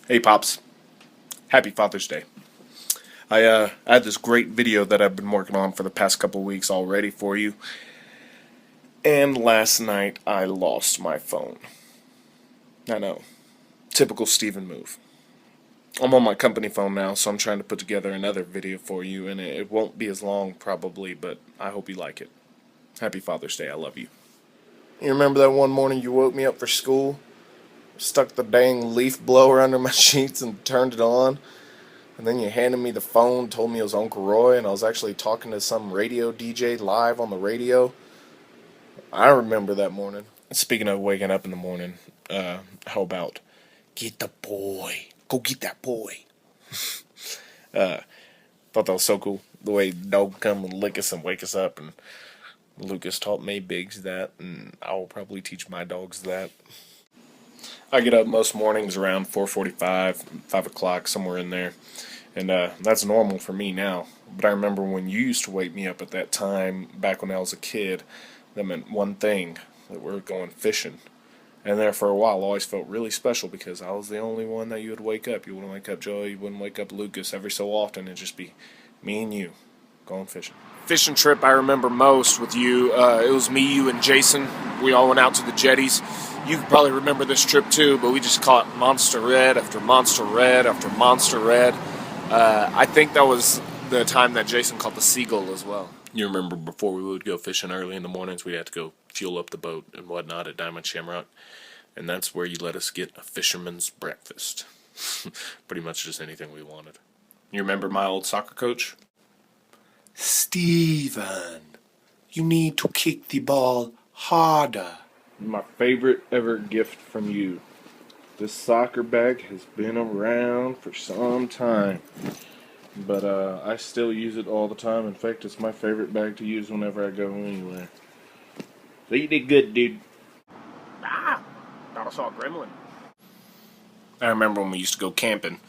Hey Pops, happy Father's Day. I had this great video that I've been working on for the past couple weeks already for you. And last night I lost my phone. I know. Typical Steven move. I'm on my company phone now, so I'm trying to put together another video for you, and it won't be as long probably, but I hope you like it. Happy Father's Day, I love you. You remember that one morning you woke me up for school? Stuck the dang leaf blower under my sheets and turned it on? And then you handed me the phone, told me it was Uncle Roy, and I was actually talking to some radio DJ live on the radio. I remember that morning. Speaking of waking up in the morning, how about get the boy? Go get that boy. Thought that was so cool. The way dog come and lick us and wake us up, and Lucas taught me Biggs that, and I will probably teach my dogs that. I get up most mornings around 4:45, 5 o'clock, somewhere in there. And that's normal for me now. But I remember when you used to wake me up at that time, back when I was a kid, that meant one thing, that we were going fishing. And there for a while, I always felt really special because I was the only one that you would wake up. You wouldn't wake up Joey, you wouldn't wake up Lucas. Every so often, it'd just be me and you going fishing. Fishing trip I remember most with you, it was me, you, and Jason. We all went out to the jetties. You could probably remember this trip too, but we just caught monster red after monster red after monster red. I think that was the time that Jason caught the seagull as well. You remember before we would go fishing early in the mornings, we had to go fuel up the boat and whatnot at Diamond Shamrock. And that's where you let us get a fisherman's breakfast. Pretty much just anything we wanted. You remember my old soccer coach? Steven, you need to kick the ball harder. My favorite ever gift from you. This soccer bag has been around for some time, but I still use it all the time. In fact, it's my favorite bag to use whenever I go anywhere. So you did good, dude. Ah, thought I saw a gremlin. I remember when we used to go camping.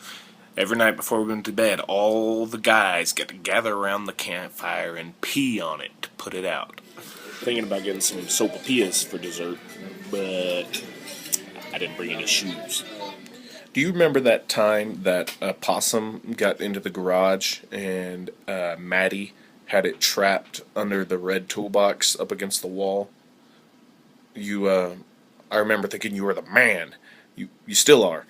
Every night before we went to bed, all the guys got to gather around the campfire and pee on it to put it out. Thinking about getting some sopapillas for dessert, but I didn't bring any shoes. Do you remember that time that a possum got into the garage and Maddie had it trapped under the red toolbox up against the wall? I remember thinking you were the man. You still are.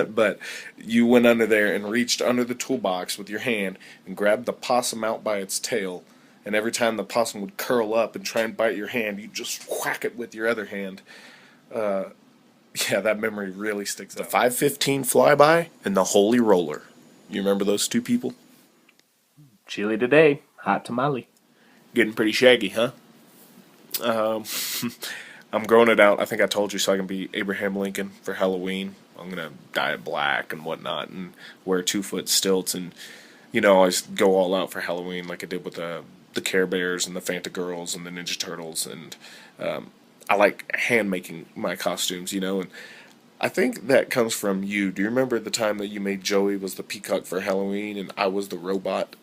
But you went under there and reached under the toolbox with your hand and grabbed the possum out by its tail. And every time the possum would curl up and try and bite your hand, you just whack it with your other hand. Yeah, that memory really sticks out. The 515 flyby and the holy roller. You remember those two people? Chili today, hot tamale. Getting pretty shaggy, huh? I'm growing it out. I think I told you so I can be Abraham Lincoln for Halloween. I'm going to dye it black and whatnot and wear 2-foot stilts and, always go all out for Halloween like I did with the Care Bears and the Fanta Girls and the Ninja Turtles. And I like hand making my costumes, and I think that comes from you. Do you remember the time that you made Joey was the peacock for Halloween and I was the robot?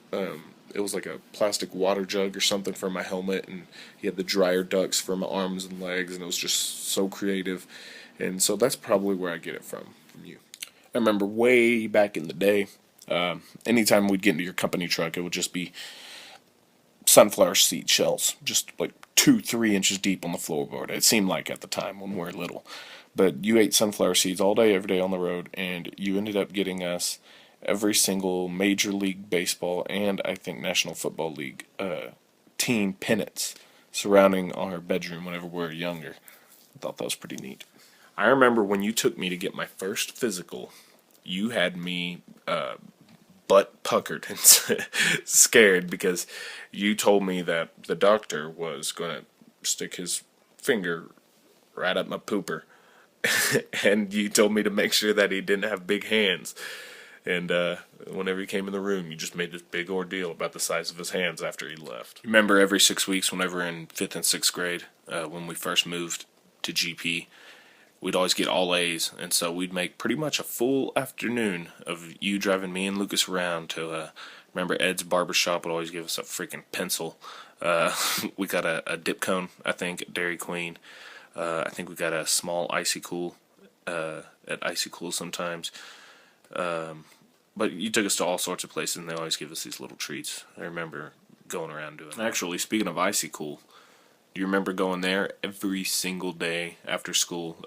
It was like a plastic water jug or something for my helmet, and he had the dryer ducts for my arms and legs, and it was just so creative. And so that's probably where I get it from you. I remember way back in the day, anytime we'd get into your company truck, it would just be sunflower seed shells, just like 2-3 inches deep on the floorboard. It seemed like at the time when we were little. But you ate sunflower seeds all day, every day on the road, and you ended up getting us every single Major League Baseball and I think National Football League team pennants surrounding our bedroom whenever we were younger. I thought that was pretty neat. I remember when you took me to get my first physical, you had me butt puckered and scared because you told me that the doctor was going to stick his finger right up my pooper. And you told me to make sure that he didn't have big hands. And whenever he came in the room, you just made this big ordeal about the size of his hands after he left. Remember every 6 weeks whenever we were in 5th and 6th grade, when we first moved to GP, we'd always get all A's. And so we'd make pretty much a full afternoon of you driving me and Lucas around to, remember Ed's Barbershop would always give us a freaking pencil. We got a dip cone, I think, at Dairy Queen. I think we got a small Icy Cool at Icy Cool sometimes. But you took us to all sorts of places, and they always give us these little treats. I remember going around doing. Actually, speaking of Icy Cool, do you remember going there every single day after school?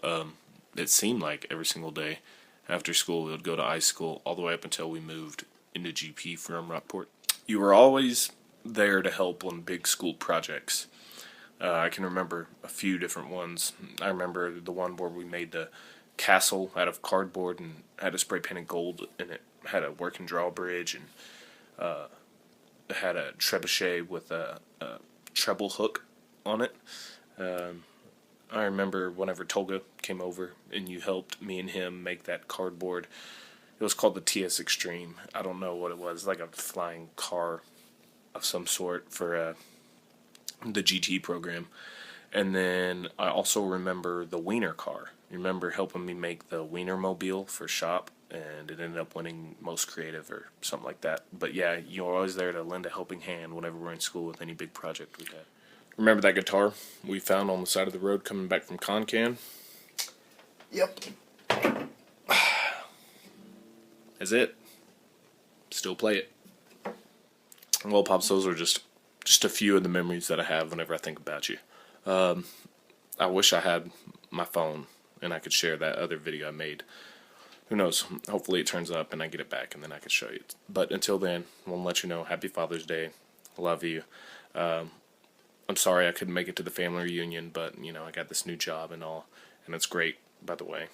It seemed like every single day after school we would go to Ice School all the way up until we moved into GP from Rockport. You were always there to help on big school projects. I can remember a few different ones. I remember the one where we made the castle out of cardboard and had a spray painted gold, and it had a working drawbridge, and it had a trebuchet with a treble hook on it. I remember whenever Tolga came over and you helped me and him make that cardboard. It was called the TS Extreme. I don't know what it was, like a flying car of some sort for the GT program. And then I also remember the Wiener car. You remember helping me make the Wiener Mobile for shop, and it ended up winning most creative or something like that. But yeah, you were always there to lend a helping hand whenever we're in school with any big project we had. Remember that guitar we found on the side of the road coming back from Concan? Yep. That's it. Still play it. Well, Pops, those are just a few of the memories that I have whenever I think about you. I wish I had my phone and I could share that other video I made. Who knows? Hopefully it turns up and I get it back and then I can show you. But until then, I want to let you know, Happy Father's Day. Love you. I'm sorry I couldn't make it to the family reunion, but, you know, I got this new job and all, and it's great, by the way.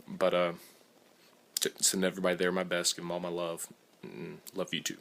But, send everybody there my best, give them all my love, and love you too.